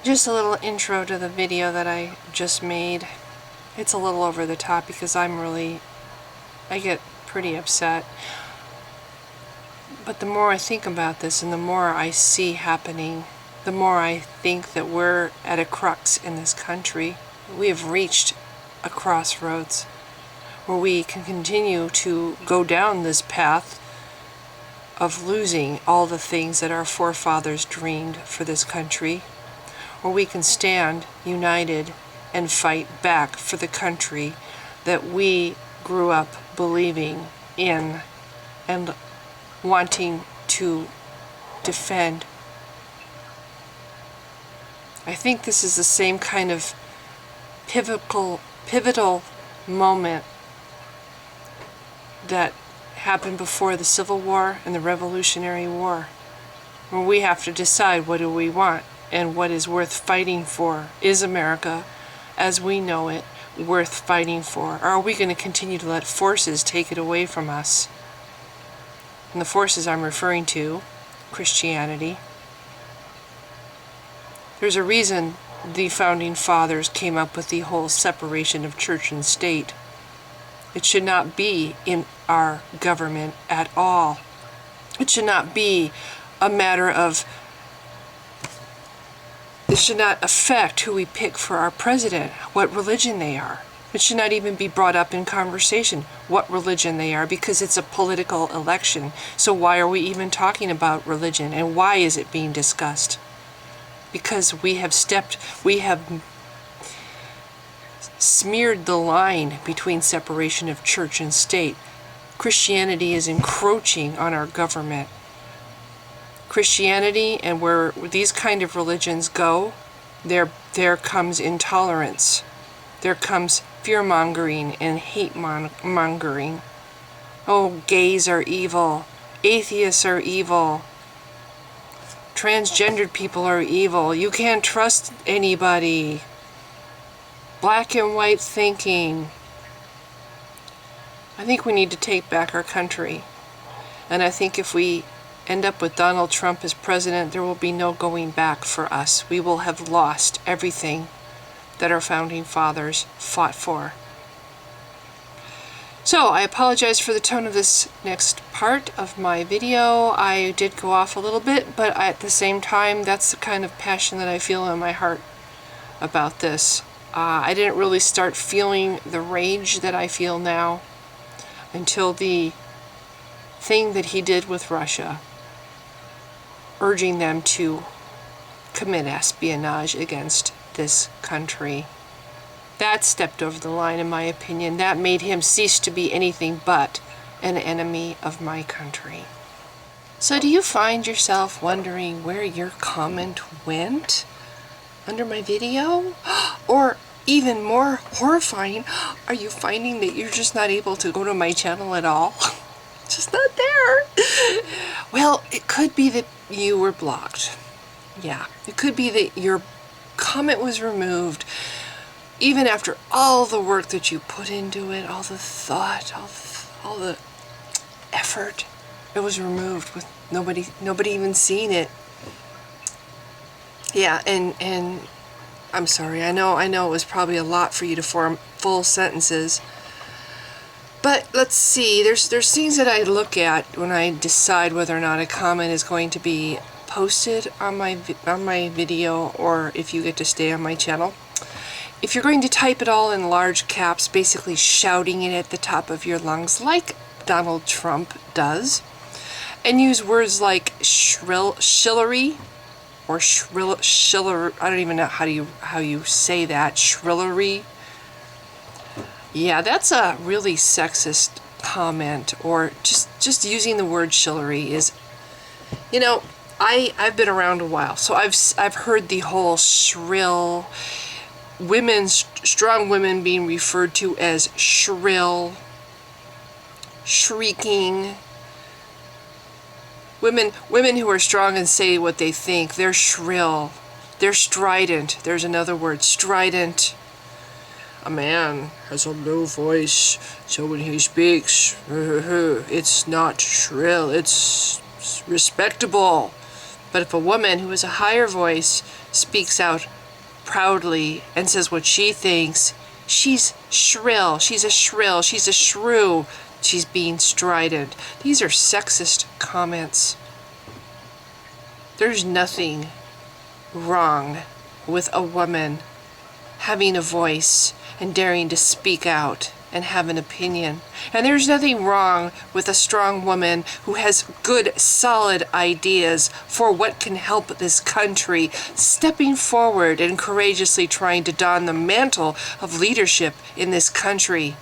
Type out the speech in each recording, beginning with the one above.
Just a little intro to the video that I just made. It's a little over the top because I get pretty upset. But the more I think about this and the more I see happening, the more I think that we're at a crux in this country. We have reached a crossroads where we can continue to go down this path of losing all the things that our forefathers dreamed for this country, or we can stand united and fight back for the country that we grew up believing in and wanting to defend. I think this is the same kind of pivotal moment that happened before the Civil War and the Revolutionary War, where we have to decide what do we want and what is worth fighting for. Is America, as we know it, worth fighting for? Or are we going to continue to let forces take it away from us? And the forces I'm referring to, Christianity. There's a reason the Founding Fathers came up with the whole separation of church and state. It should not be in our government at all. It should not be a matter of, it should not affect who we pick for our president, what religion they are. It should not even be brought up in conversation, what religion they are, because it's a political election. So why are we even talking about religion, and why is it being discussed? Because we have smeared the line between separation of church and state. Christianity is encroaching on our government. Christianity, and where these kind of religions go, there comes intolerance. There comes fear-mongering and hate-mongering. Oh, gays are evil. Atheists are evil. Transgendered people are evil. You can't trust anybody. Black and white thinking. I think we need to take back our country. And I think if we end up with Donald Trump as president, there will be no going back for us. We will have lost everything that our founding fathers fought for. So I apologize for the tone of this next part of my video. I did go off a little bit, but at the same time, that's the kind of passion that I feel in my heart about this. I didn't really start feeling the rage that I feel now until the thing that he did with Russia, urging them to commit espionage against this country. That stepped over the line, in my opinion. That made him cease to be anything but an enemy of my country. So do you find yourself wondering where your comment went under my video? Or even more horrifying, are you finding that you're just not able to go to my channel at all? Just not there. Well, it could be that you were blocked. Yeah, it could be that your comment was removed. Even after all the work that you put into it, all the thought, all the effort, it was removed with nobody even seeing it. Yeah, and I'm sorry. I know it was probably a lot for you to form full sentences. But let's see. There's things that I look at when I decide whether or not a comment is going to be posted on my video, or if you get to stay on my channel. If you're going to type it all in large caps, basically shouting it at the top of your lungs like Donald Trump does, and use words like shillery, or shiller, I don't even know how you say that, shrillery. Yeah, that's a really sexist comment, or just using the word shillery is, you know, I've been around a while, so I've heard the whole shrill, strong women being referred to as shrill, shrieking. Women who are strong and say what they think, they're shrill. They're strident. There's another word, strident. A man has a low voice, so when he speaks, it's not shrill, it's respectable. But if a woman who has a higher voice speaks out proudly and says what she thinks, she's shrill. She's a shrill. She's a shrew. She's being strident. These are sexist comments. There's nothing wrong with a woman having a voice and daring to speak out and have an opinion. And there's nothing wrong with a strong woman who has good, solid ideas for what can help this country, stepping forward and courageously trying to don the mantle of leadership in this country.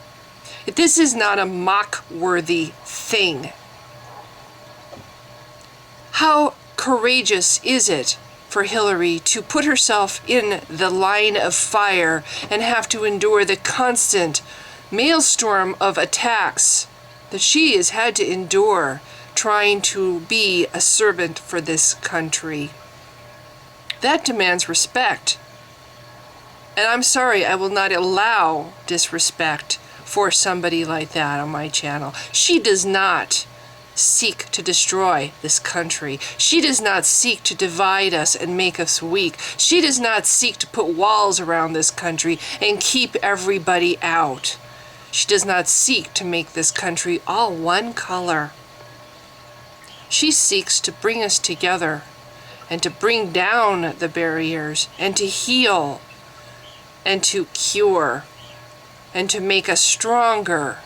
This is not a mock-worthy thing. How courageous is it for Hillary to put herself in the line of fire and have to endure the constant maelstrom of attacks that she has had to endure trying to be a servant for this country? That demands respect. And I'm sorry, I will not allow disrespect for somebody like that on my channel. She does not seek to destroy this country. She does not seek to divide us and make us weak. She does not seek to put walls around this country and keep everybody out. She does not seek to make this country all one color. She seeks to bring us together and to bring down the barriers and to heal and to cure and to make us stronger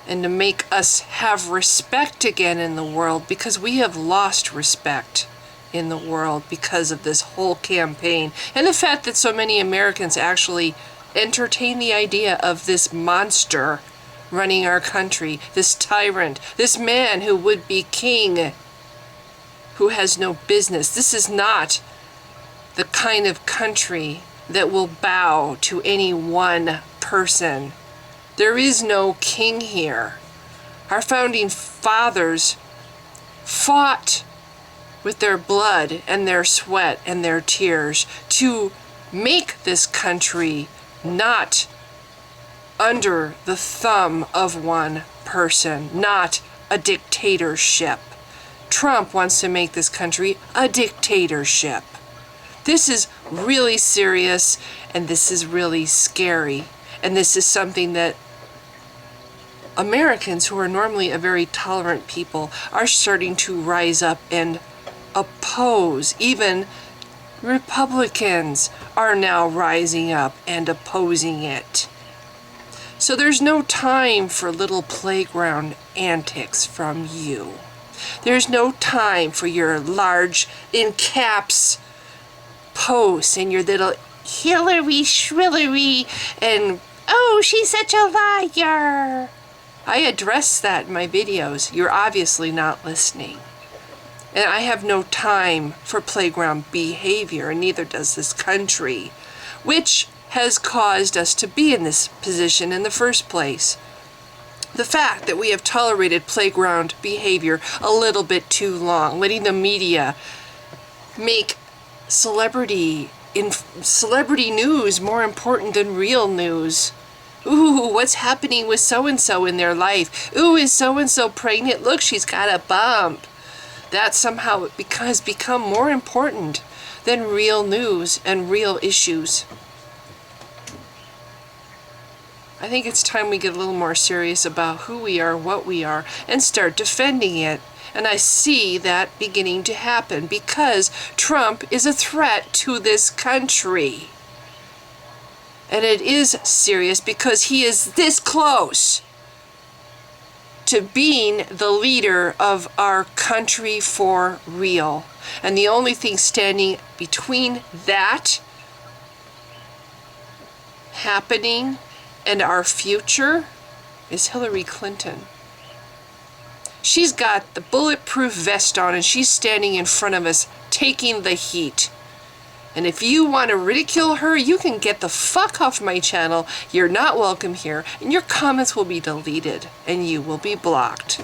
and to make us have respect again in the world, because we have lost respect in the world because of this whole campaign and the fact that so many Americans actually entertain the idea of this monster running our country, this tyrant, this man who would be king, who has no business. This is not the kind of country that will bow to any one person. There is no king here. Our founding fathers fought with their blood and their sweat and their tears to make this country not under the thumb of one person, not a dictatorship. Trump wants to make this country a dictatorship. This is really serious, and this is really scary. And this is something that Americans, who are normally a very tolerant people, are starting to rise up and oppose. Even Republicans are now rising up and opposing it. So there's no time for little playground antics from you. There's no time for your large, in caps, posts and your little Hillary Shrillery and, oh, she's such a liar. I address that in my videos. You're obviously not listening. And I have no time for playground behavior, and neither does this country, which has caused us to be in this position in the first place. The fact that we have tolerated playground behavior a little bit too long, letting the media make celebrity news more important than real news. Ooh, what's happening with so-and-so in their life? Ooh, is so-and-so pregnant? Look, she's got a bump. That somehow has become more important than real news and real issues. I think it's time we get a little more serious about who we are, what we are, and start defending it. And I see that beginning to happen because Trump is a threat to this country. And it is serious because he is this close to being the leader of our country for real. And the only thing standing between that happening and our future is Hillary Clinton. She's got the bulletproof vest on and she's standing in front of us taking the heat. And if you want to ridicule her, you can get the fuck off my channel. You're not welcome here, and your comments will be deleted, and you will be blocked.